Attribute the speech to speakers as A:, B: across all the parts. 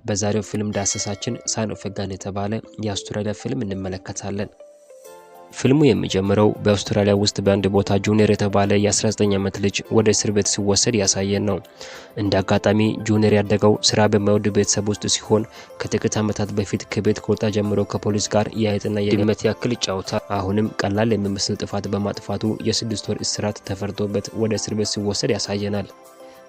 A: በዛሬው ፊልም ዳሰሳችን ሳን ኦፍ ጋን የተባለ የአውስትራሊያ ፊልም እንመለከታለን። ፊልሙ የሚጀምረው በአውስትራሊያ ውስጥ በአንድ ቦታ ጁኒየር የተባለ የ19 ዓመት ልጅ ወደ እስር ቤት ሲወሰድ ያሳየን ነው። እንደ አጋጣሚ ጁኒየር ያደገው ስራ በማይወድ ቤተሰብ ውስጥ ሲሆን ከጥቂት ዓመታት በፊት ከቤት ከወጣ ጀምሮ ከፖሊስ ጋር የአይጥና የድመት ያክል ይጫወታል። አሁንም ቀላል የሚመስል ጥፋት በማጥፋቱ የ6 ወር እስራት ተፈርዶበት ወደ እስር ቤት ሲወሰድ ያሳየናል።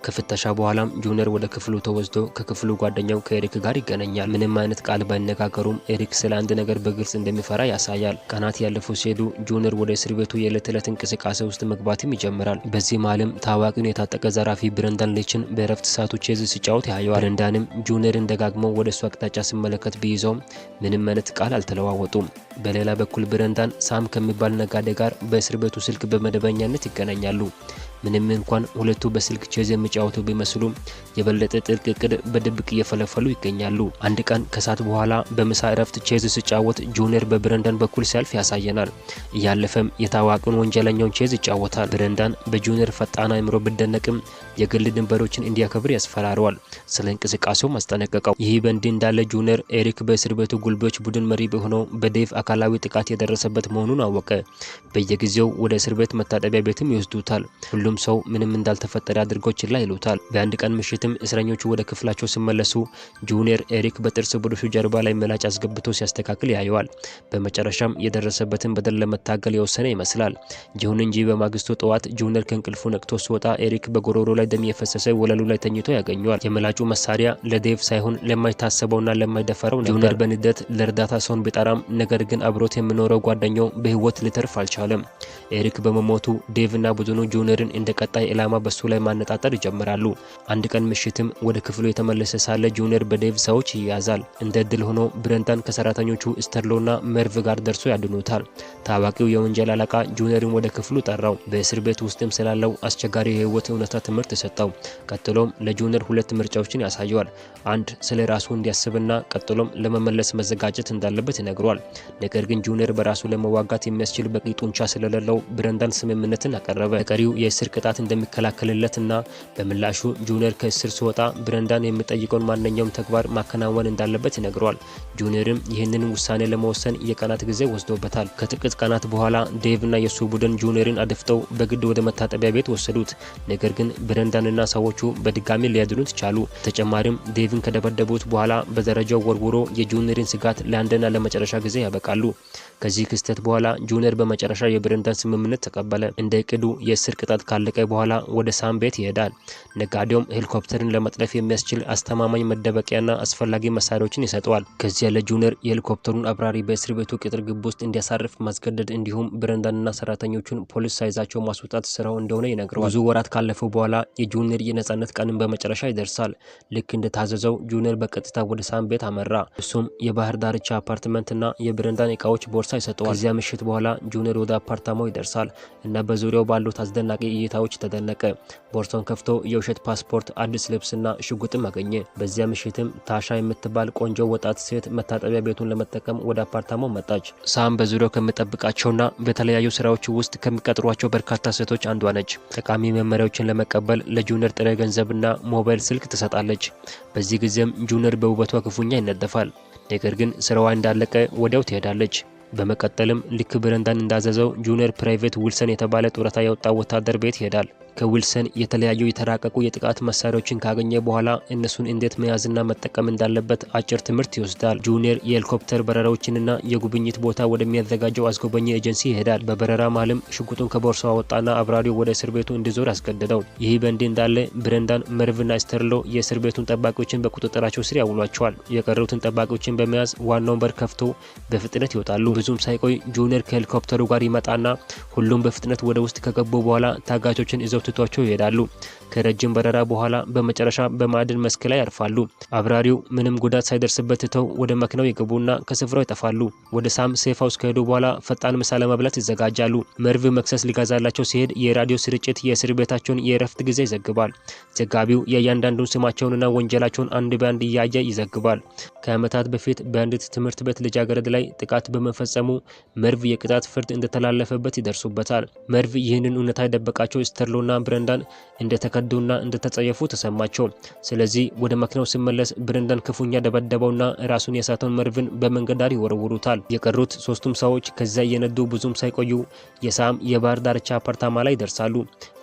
A: ከፍተሻ በኋላም ጁኒየር ወደ ክፍሉ ተወስዶ ከክፍሉ ጓደኛው ከኤሪክ ጋር ይገናኛል። ምንም አይነት ቃል ባይነጋገሩም ኤሪክ ስለ አንድ ነገር በግልጽ እንደሚፈራ ያሳያል። ቀናት ያለፉ ሲሄዱ ጁኒየር ወደ እስር ቤቱ የዕለት ተዕለት እንቅስቃሴ ውስጥ መግባትም ይጀምራል። በዚህ መሃልም ታዋቂውን የታጠቀ ዘራፊ ብረንዳን ሌችን በእረፍት ሰዓቱ ቼዝ ሲጫወት ያየዋል። ብረንዳንም ጁኒየርን ደጋግሞ ወደ እሱ አቅጣጫ ሲመለከት ቢይዘውም ምንም አይነት ቃል አልተለዋወጡም። በሌላ በኩል ብረንዳን ሳም ከሚባል ነጋዴ ጋር በእስር ቤቱ ስልክ በመደበኛነት ይገናኛሉ። ምንም እንኳን ሁለቱ በስልክ ቼዝ የሚጫወቱ ቢመስሉም የበለጠ ጥልቅ እቅድ በድብቅ እየፈለፈሉ ይገኛሉ። አንድ ቀን ከሰዓት በኋላ በምሳ እረፍት ቼዝ ሲጫወት ጁኒየር በብረንዳን በኩል ሲያልፍ ያሳየናል። እያለፈም የታዋቂውን ወንጀለኛውን ቼዝ ይጫወታል። ብረንዳን በጁኒየር ፈጣን አእምሮ ቢደነቅም የግል ድንበሮችን እንዲያከብር ያስፈራረዋል። ስለ እንቅስቃሴው ማስጠነቀቀው። ይህ በእንዲህ እንዳለ ጁኒየር ኤሪክ በእስር ቤቱ ጉልቤዎች ቡድን መሪ በሆነው በዴቭ አካላዊ ጥቃት የደረሰበት መሆኑን አወቀ። በየጊዜው ወደ እስር ቤት መታጠቢያ ቤትም ይወስዱታል። ሁሉም ሰው ምንም እንዳልተፈጠረ አድርገው ችላ ይሉታል። በአንድ ቀን ምሽትም እስረኞቹ ወደ ክፍላቸው ሲመለሱ ጁኒየር ኤሪክ በጥርስ ብሩሹ ጀርባ ላይ ምላጭ አስገብቶ ሲያስተካክል ያየዋል። በመጨረሻም የደረሰበትን በደል ለመታገል የወሰነ ይመስላል። ይሁን እንጂ በማግስቱ ጠዋት ጁኒየር ከእንቅልፉ ነቅቶ ሲወጣ ኤሪክ በጎሮሮ ላይ ደም የፈሰሰ ወለሉ ላይ ተኝቶ ያገኘዋል። የምላጩ መሳሪያ ለዴቭ ሳይሆን ለማይታሰበውና ለማይደፈረው ነበር። ጁኒየር በንዴት ለእርዳታ ሰውን ቢጠራም ነገር ግን አብሮት የሚኖረው ጓደኛው በህይወት ሊተርፍ አልቻለም። ኤሪክ በመሞቱ ዴቭና ቡድኑ ጁኒየርን እንደ ቀጣይ ኢላማ በሱ ላይ ማነጣጠር ይጀምራሉ። አንድ ቀን ምሽትም ወደ ክፍሉ የተመለሰ ሳለ ጁኒየር በዴቭ ሰዎች ይያዛል። እንደ እድል ሆኖ ብረንዳን ከሰራተኞቹ ስተርሎና መርቭ ጋር ደርሶ ያድኑታል። ታዋቂው የወንጀል አለቃ ጁኒየርን ወደ ክፍሉ ጠራው። በእስር ቤት ውስጥም ስላለው አስቸጋሪ የህይወት እውነታ ትምህርት ሰጠው። ቀጥሎም ለጁኒየር ሁለት ምርጫዎችን ያሳየዋል። አንድ ስለ ራሱ እንዲያስብና ቀጥሎም ለመመለስ መዘጋጀት እንዳለበት ይነግሯል። ነገር ግን ጁኒየር በራሱ ለመዋጋት የሚያስችል በቂ ጡንቻ ስለሌለው ብረንዳን ስምምነትን አቀረበ። ቀሪው የእስር ቅጣት እንደሚከላከልለትና በምላሹ ጁኒየር ከእስር ሲወጣ ብረንዳን የሚጠይቀውን ማንኛውም ተግባር ማከናወን እንዳለበት ይነግረዋል። ጁኒየርም ይህንን ውሳኔ ለመወሰን የቀናት ጊዜ ወስዶበታል። ከጥቂት ቀናት በኋላ ዴቭና የሱ ቡድን ጁኒየርን አድፍጠው በግድ ወደ መታጠቢያ ቤት ወሰዱት። ነገር ግን ብረንዳንና ሰዎቹ በድጋሚ ሊያድኑት ቻሉ። ተጨማሪም ዴቭን ከደበደቡት በኋላ በደረጃው ወርውሮ የጁኒየርን ስጋት ለአንድና ለመጨረሻ ጊዜ ያበቃሉ። ከዚህ ክስተት በኋላ ጁኒየር በመጨረሻ የብረንዳን ስምምነት ተቀበለ። እንደ እቅዱ የእስር ቅጣት ካለቀ በኋላ ወደ ሳም ቤት ይሄዳል። ነጋዴውም ሄሊኮፕተርን ለመጥለፍ የሚያስችል አስተማማኝ መደበቂያና አስፈላጊ መሳሪያዎችን ይሰጠዋል። ከዚያ ለጁኒየር የሄሊኮፕተሩን አብራሪ በእስር ቤቱ ቅጥር ግቢ ውስጥ እንዲያሳርፍ ማስገደድ እንዲሁም ብረንዳንና ሰራተኞቹን ፖሊስ ሳይዛቸው ማስወጣት ስራው እንደሆነ ይነግረዋል። ብዙ ወራት ካለፉ በኋላ የጁኒየር የነጻነት ቀንን በመጨረሻ ይደርሳል። ልክ እንደታዘዘው ጁኒየር በቀጥታ ወደ ሳም ቤት አመራ። እሱም የባህር ዳርቻ አፓርትመንትና የብረንዳን እቃዎች ቦርሳ ይሰጠዋል። ከዚያ ምሽት በኋላ ጁኒየር ወደ አፓርታማው ይደርሳል እና በዙሪያው ባሉት አስደናቂ እይታዎች ተደነቀ። ቦርሳውን ከፍቶ የውሸት ፓስፖርት፣ አዲስ ልብስና ሽጉጥም አገኘ። በዚያ ምሽትም ታሻ የምትባል ቆንጆ ወጣት ሴት መታጠቢያ ቤቱን ለመጠቀም ወደ አፓርታማው መጣች። ሳም በዙሪያው ከሚጠብቃቸውና በተለያዩ ስራዎች ውስጥ ከሚቀጥሯቸው በርካታ ሴቶች አንዷ ነች። ጠቃሚ መመሪያዎችን ለመቀበል ለጁኒየር ጥሬ ገንዘብና ሞባይል ስልክ ትሰጣለች። በዚህ ጊዜም ጁኒየር በውበቷ ክፉኛ ይነደፋል። ነገር ግን ስራዋ እንዳለቀ ወዲያው ትሄዳለች። በመቀጠልም ልክ ብረንዳን እንዳዘዘው ጁኒየር ፕራይቬት ዊልሰን የተባለ ጡረታ የወጣ ወታደር ቤት ይሄዳል። ከዊልሰን የተለያዩ የተራቀቁ የጥቃት መሳሪያዎችን ካገኘ በኋላ እነሱን እንዴት መያዝና መጠቀም እንዳለበት አጭር ትምህርት ይወስዳል። ጁኒየር የሄሊኮፕተር በረራዎችንና የጉብኝት ቦታ ወደሚያዘጋጀው አስጎበኚ ኤጀንሲ ይሄዳል። በበረራ መሃልም ሽጉጡን ከቦርሳው አወጣና አብራሪው ወደ እስር ቤቱ እንዲዞር አስገደደው። ይህ በእንዲህ እንዳለ ብረንዳን፣ መርቭና ስተርሎ የእስር ቤቱን ጠባቂዎችን በቁጥጥራቸው ስር ያውሏቸዋል። የቀሩትን ጠባቂዎችን በመያዝ ዋናውን በር ከፍቶ በፍጥነት ይወጣሉ። ብዙም ሳይቆይ ጁኒየር ከሄሊኮፕተሩ ጋር ይመጣና ሁሉም በፍጥነት ወደ ውስጥ ከገቡ በኋላ ታጋቾችን ይዘው ትቷቸው ይሄዳሉ። ከረጅም በረራ በኋላ በመጨረሻ በማዕድን መስክ ላይ ያርፋሉ። አብራሪው ምንም ጉዳት ሳይደርስበት ትተው ወደ መኪናው ይገቡና ከስፍራው ይጠፋሉ። ወደ ሳም ሴፍ ሃውስ ከሄዱ በኋላ ፈጣን ምሳ ለመብላት ይዘጋጃሉ። መርቭ መክሰስ ሊገዛላቸው ሲሄድ የራዲዮ ስርጭት የእስር ቤታቸውን የእረፍት ጊዜ ይዘግባል። ዘጋቢው የእያንዳንዱን ስማቸውንና ወንጀላቸውን አንድ በአንድ እያየ ይዘግባል። ከዓመታት በፊት በአንዲት ትምህርት ቤት ልጃገረድ ላይ ጥቃት በመፈጸሙ መርቭ የቅጣት ፍርድ እንደተላለፈበት ይደርሱበታል። መርቭ ይህንን እውነታ የደበቃቸው ስተርሎና ብረንዳን እንደተከዱና እንደተጸየፉ ተሰማቸው። ስለዚህ ወደ መኪናው ሲመለስ ብረንዳን ክፉኛ ደበደበውና ራሱን የሳተውን መርቪን በመንገድ ዳር ይወረውሩታል። የቀሩት ሶስቱም ሰዎች ከዚያ እየነዱ ብዙም ሳይቆዩ የሳም የባህር ዳርቻ አፓርታማ ላይ ይደርሳሉ።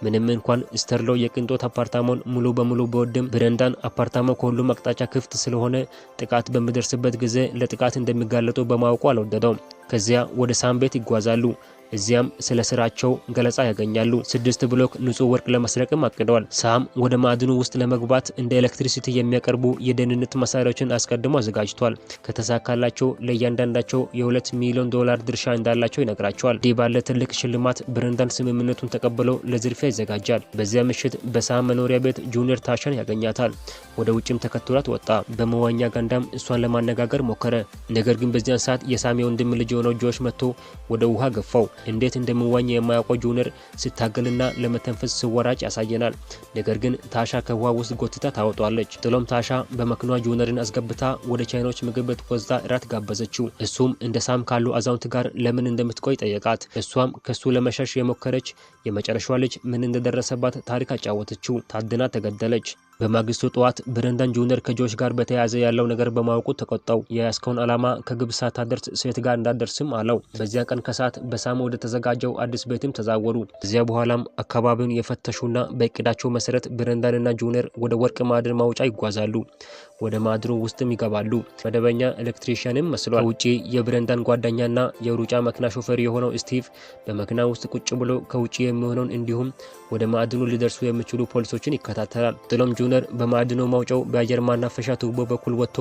A: ምንም እንኳን ስተርሎ የቅንጦት አፓርታማውን ሙሉ በሙሉ ቢወድም ብረንዳን አፓርታማው ከሁሉም አቅጣጫ ክፍት ስለሆነ ጥቃት በሚደርስበት ጊዜ ለጥቃት እንደሚጋለጡ በማወቁ አልወደደውም። ከዚያ ወደ ሳም ቤት ይጓዛሉ። እዚያም ስለ ስራቸው ገለጻ ያገኛሉ። 6 ብሎክ ንጹህ ወርቅ ለመስረቅም አቅደዋል። ሳም ወደ ማዕድኑ ውስጥ ለመግባት እንደ ኤሌክትሪሲቲ የሚያቀርቡ የደህንነት መሳሪያዎችን አስቀድሞ አዘጋጅቷል። ከተሳካላቸው ለእያንዳንዳቸው የ$2 ሚሊዮን ድርሻ እንዳላቸው ይነግራቸዋል። እንዲህ ባለ ትልቅ ሽልማት ብረንዳን ስምምነቱን ተቀብለው ለዝርፊያ ይዘጋጃል። በዚያ ምሽት በሳም መኖሪያ ቤት ጁኒየር ታሻን ያገኛታል። ወደ ውጭም ተከትሏት ወጣ። በመዋኛ ገንዳም እሷን ለማነጋገር ሞከረ። ነገር ግን በዚያን ሰዓት የሳም የወንድም ልጅ የሆነው ጆሽ መጥቶ ወደ ውሃ ገፋው። እንዴት እንደሚዋኝ የማያውቀው ጁኒየር ሲታገልና ለመተንፈስ ሲወራጭ ያሳየናል። ነገር ግን ታሻ ከውሃ ውስጥ ጎትታ ታወጣለች። ጥሎም ታሻ በመኪናዋ ጁኒየርን አስገብታ ወደ ቻይናዎች ምግብ ቤት ወስዳ እራት ጋበዘችው። እሱም እንደ ሳም ካሉ አዛውንት ጋር ለምን እንደምትቆይ ጠየቃት። እሷም ከሱ ለመሸሽ የሞከረች የመጨረሻዋ ልጅ ምን እንደደረሰባት ታሪክ አጫወተችው። ታድና ተገደለች። በማግስቱ ጠዋት ብረንዳን ጁኒየር ከጆሽ ጋር በተያያዘ ያለው ነገር በማወቁ ተቆጣው። የያዝከውን ዓላማ ከግብ ሳታደርስ ሴት ጋር እንዳደርስም አለው። በዚያ ቀን ከሰዓት በሳም ወደ ተዘጋጀው አዲስ ቤትም ተዛወሩ። ከዚያ በኋላም አካባቢውን የፈተሹና በእቅዳቸው መሰረት ብረንዳንና ጁኒየር ወደ ወርቅ ማዕድን ማውጫ ይጓዛሉ። ወደ ማዕድኑ ውስጥም ይገባሉ። መደበኛ ኤሌክትሪሽያንም መስሏል። ከውጪ የብረንዳን ጓደኛና የሩጫ መኪና ሾፌር የሆነው ስቲቭ በመኪና ውስጥ ቁጭ ብሎ ከውጪ የሚሆነውን እንዲሁም ወደ ማዕድኑ ሊደርሱ የሚችሉ ፖሊሶችን ይከታተላል። ጥሎም ጁኒየር በማዕድኑ ማውጫው በአየር ማናፈሻ ቱቦ በኩል ወጥቶ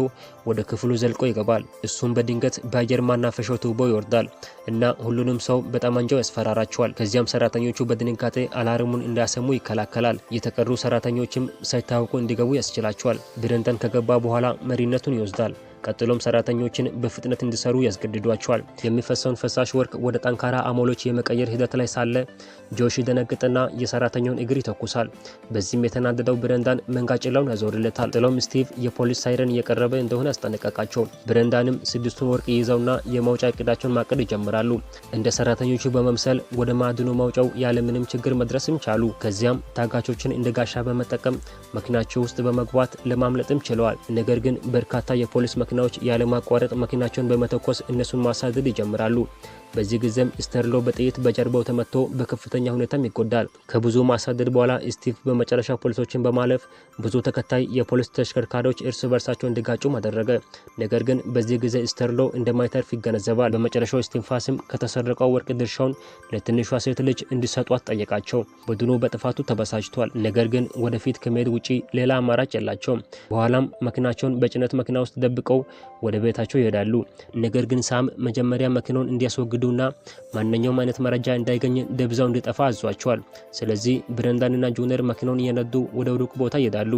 A: ወደ ክፍሉ ዘልቆ ይገባል። እሱም በድንገት በአየር ማናፈሻው ቱቦ ይወርዳል እና ሁሉንም ሰው በጠመንጃው ያስፈራራቸዋል። ከዚያም ሰራተኞቹ በድንጋጤ አላርሙን እንዳያሰሙ ይከላከላል። የተቀሩ ሰራተኞችም ሳይታወቁ እንዲገቡ ያስችላቸዋል። ብረንዳን ከገባ በኋላ መሪነቱን ይወስዳል። ቀጥሎም ሰራተኞችን በፍጥነት እንዲሰሩ ያስገድዷቸዋል። የሚፈሰውን ፈሳሽ ወርቅ ወደ ጠንካራ አሞሎች የመቀየር ሂደት ላይ ሳለ ጆሽ ደነግጥና የሰራተኛውን እግር ይተኩሳል። በዚህም የተናደደው ብረንዳን መንጋጭላውን ያዞርለታል። ጥሎም ስቲቭ የፖሊስ ሳይረን እየቀረበ እንደሆነ ያስጠነቀቃቸው። ብረንዳንም 6ቱን ወርቅ ይዘውና የማውጫ እቅዳቸውን ማቀድ ይጀምራሉ። እንደ ሰራተኞቹ በመምሰል ወደ ማዕድኑ ማውጫው ያለምንም ችግር መድረስም ቻሉ። ከዚያም ታጋቾችን እንደ ጋሻ በመጠቀም መኪናቸው ውስጥ በመግባት ለማምለጥም ችለዋል። ነገር ግን በርካታ የፖሊስ መኪናዎች ያለማቋረጥ መኪናቸውን በመተኮስ እነሱን ማሳደድ ይጀምራሉ። በዚህ ጊዜም ስተርሎ በጥይት በጀርባው ተመቶ በከፍተኛ ሁኔታም ይጎዳል። ከብዙ ማሳደድ በኋላ ስቲቭ በመጨረሻ ፖሊሶችን በማለፍ ብዙ ተከታይ የፖሊስ ተሽከርካሪዎች እርስ በርሳቸው እንዲጋጩ አደረገ። ነገር ግን በዚህ ጊዜ ስተርሎ እንደማይተርፍ ይገነዘባል። በመጨረሻው ስቲንፋስም ከተሰረቀው ወርቅ ድርሻውን ለትንሿ ሴት ልጅ እንዲሰጧት ጠየቃቸው። ቡድኑ በጥፋቱ ተበሳጭቷል። ነገር ግን ወደፊት ከመሄድ ውጪ ሌላ አማራጭ የላቸውም። በኋላም መኪናቸውን በጭነት መኪና ውስጥ ደብቀው ወደ ቤታቸው ይሄዳሉ። ነገር ግን ሳም መጀመሪያ መኪናውን እንዲያስወግዱና ማንኛውም አይነት መረጃ እንዳይገኝ ደብዛው እንዲጠፋ አዟቸዋል። ስለዚህ ብረንዳንና ጁኒየር መኪናውን እየነዱ ወደ ሩቅ ቦታ ይሄዳሉ።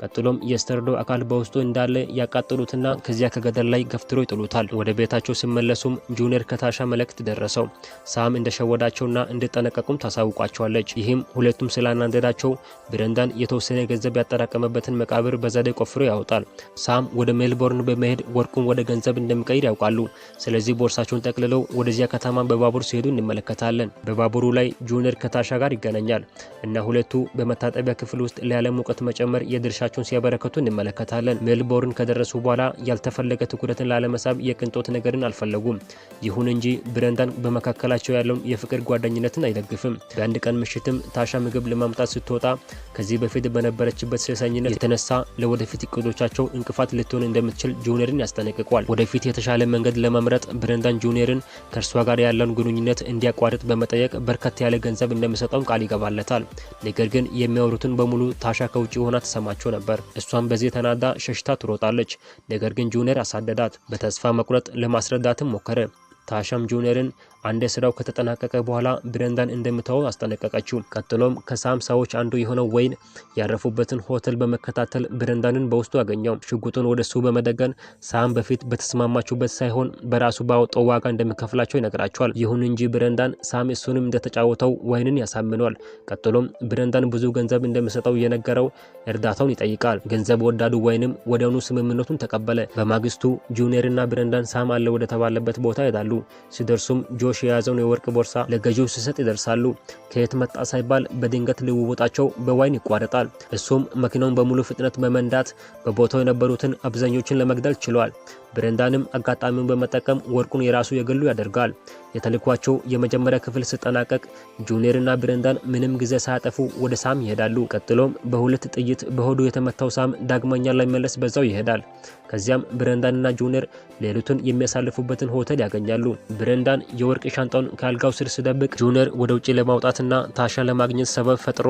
A: ቀጥሎም የስተርሎ አካል በውስጡ እንዳለ ያቃጥሉትና ከዚያ ከገደል ላይ ገፍትሮ ይጥሉታል። ወደ ቤታቸው ሲመለሱም ጁኒየር ከታሻ መልእክት ደረሰው። ሳም እንደሸወዳቸውና እንዲጠነቀቁም ታሳውቋቸዋለች። ይህም ሁለቱም ስላናደዳቸው ብረንዳን የተወሰነ ገንዘብ ያጠራቀመበትን መቃብር በዘዴ ቆፍሮ ያወጣል። ሳም ወደ ሜልቦርን በመሄድ ወርቁን ወደ ገንዘብ እንደሚቀይር ያውቃሉ። ስለዚህ ቦርሳቸውን ጠቅልለው ወደዚያ ከተማ በባቡር ሲሄዱ እንመለከታለን። በባቡሩ ላይ ጁኒየር ከታሻ ጋር ይገናኛል እና ሁለቱ በመታጠቢያ ክፍል ውስጥ ያለ ሙቀት መጨመር የድርሻቸውን ሲያበረከቱ እንመለከታለን። ሜልቦርን ከደረሱ በኋላ ያልተፈለገ ትኩረትን ላለመሳብ የቅንጦት ነገርን አልፈለጉም። ይሁን እንጂ ብረንዳን በመካከላቸው ያለውን የፍቅር ጓደኝነትን አይደግፍም። በአንድ ቀን ምሽትም ታሻ ምግብ ለማምጣት ስትወጣ ከዚህ በፊት በነበረችበት ሴሰኝነት የተነሳ ለወደፊት እቅዶቻቸው እንቅፋት ልትሆን እንደምትችል ጁኒየርን ያስጠነቅቋል። ወደፊት የተሻለ መንገድ ለመምረጥ ብረንዳን ጁኒየርን ከእርሷ ጋር ያለውን ግንኙነት እንዲያቋርጥ በመጠየቅ በርከት ያለ ገንዘብ እንደሚሰጠውም ቃል ይገባለታል። ነገር ግን የሚያወሩትን በሙሉ ታሻ ከውጭ ሆና ተሰማቸው ነበር። እሷም በዚህ ተናዳ ሸሽታ ትሮጣለች። ነገር ግን ጁኒየር አሳደዳት። በተስፋ መቁረጥ ለማስረዳትም ሞከረ። ታሻም ጁኒየርን አንድ ስራው ከተጠናቀቀ በኋላ ብረንዳን እንደምታወው አስጠነቀቀችው። ቀጥሎም ከሳም ሰዎች አንዱ የሆነው ወይን ያረፉበትን ሆቴል በመከታተል ብረንዳንን በውስጡ አገኘው። ሽጉጡን ወደሱ በመደገን ሳም በፊት በተስማማችሁበት ሳይሆን በራሱ ባወጣው ዋጋ እንደሚከፍላቸው ይነግራቸዋል። ይሁን እንጂ ብረንዳን ሳም እሱንም እንደተጫወተው ወይንን ያሳምነዋል። ቀጥሎም ብረንዳን ብዙ ገንዘብ እንደሚሰጠው የነገረው እርዳታውን ይጠይቃል። ገንዘብ ወዳዱ ወይንም ወዲያውኑ ስምምነቱን ተቀበለ። በማግስቱ ጁኒየርና ብረንዳን ሳም አለ ወደ ተባለበት ቦታ ይሄዳሉ። ሲደርሱም ጆሽ የያዘውን የወርቅ ቦርሳ ለገዢው ሲሰጥ ይደርሳሉ። ከየት መጣ ሳይባል በድንገት ልውውጣቸው በዋይን ይቋረጣል። እሱም መኪናውን በሙሉ ፍጥነት በመንዳት በቦታው የነበሩትን አብዛኞቹን ለመግደል ችሏል። ብሬንዳንም አጋጣሚውን በመጠቀም ወርቁን የራሱ የግሉ ያደርጋል። የተልኳቸው የመጀመሪያ ክፍል ሲጠናቀቅ ጁኒየርና ብሬንዳን ምንም ጊዜ ሳያጠፉ ወደ ሳም ይሄዳሉ። ቀጥሎም በሁለት ጥይት በሆዱ የተመታው ሳም ዳግመኛ ላይመለስ በዛው ይሄዳል። ከዚያም ብሬንዳንና ጁኒየር ሌሊቱን የሚያሳልፉበትን ሆቴል ያገኛሉ። ብሬንዳን የወርቅ ሻንጣውን ከአልጋው ስር ሲደብቅ ጁኒየር ወደ ውጪ ለማውጣትና ታሻን ለማግኘት ሰበብ ፈጥሮ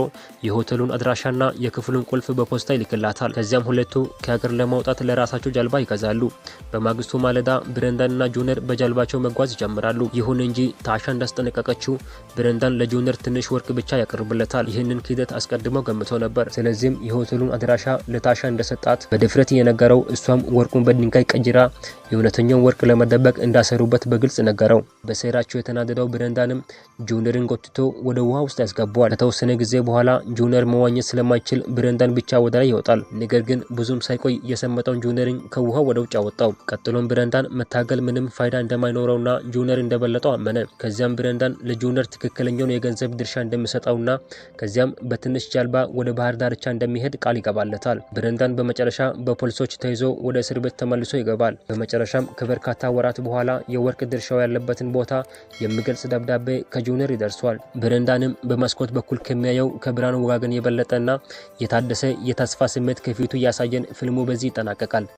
A: የሆቴሉን አድራሻና የክፍሉን ቁልፍ በፖስታ ይልክላታል። ከዚያም ሁለቱ ከሀገር ለማውጣት ለራሳቸው ጀልባ ይገዛሉ። በማግስቱ ማለዳ ብሬንዳንና ጁኒየር በጀልባቸው መጓዝ ይጀምራሉ። ይሁን እንጂ ታሻ እንዳስጠነቀቀችው ብሬንዳን ለጁኒየር ትንሽ ወርቅ ብቻ ያቀርብለታል። ይህንን ኪደት አስቀድመው ገምቶ ነበር። ስለዚህም የሆቴሉን አድራሻ ለታሻ እንደሰጣት በድፍረት የነገረው እሷም ወርቁን በድንጋይ ቀጅራ የእውነተኛውን ወርቅ ለመደበቅ እንዳሰሩበት በግልጽ ነገረው። በሴራቸው የተናደደው ብሬንዳንም ጁኒየርን ጎትቶ ወደ ውሃ ውስጥ ያስገባዋል። ከተወሰነ ጊዜ በኋላ ጁኒየር መዋኘት ስለማይችል ብሬንዳን ብቻ ወደ ላይ ይወጣል። ነገር ግን ብዙም ሳይቆይ የሰመጠውን ጁኒየርን ከውሃው ወደ ውጭ አወጣው። ቀጥሎም ብሬንዳን መታገል ምንም ፋይዳ እንደማይኖረውና ጁኒየር እንደበለጠው አመነ። ከዚያም ብሬንዳን ለጁኒየር ትክክለኛውን የገንዘብ ድርሻ እንደሚሰጠውና ከዚያም በትንሽ ጀልባ ወደ ባህር ዳርቻ እንደሚሄድ ቃል ይገባለታል። ብሬንዳን በመጨረሻ በፖሊሶች ተይዞ ወደ እስር ቤት ተመልሶ ይገባል። በመጨረሻም ከበርካታ ወራት በኋላ የወርቅ ድርሻው ያለበትን ቦታ የሚገልጽ ደብዳቤ ከጁኒየር ይደርሷል። ብሬንዳንም በመስኮት በኩል ከሚያየው ከብርሃኑ ወጋገን የበለጠና የታደሰ የተስፋ ስሜት ከፊቱ እያሳየን ፊልሙ በዚህ ይጠናቀቃል።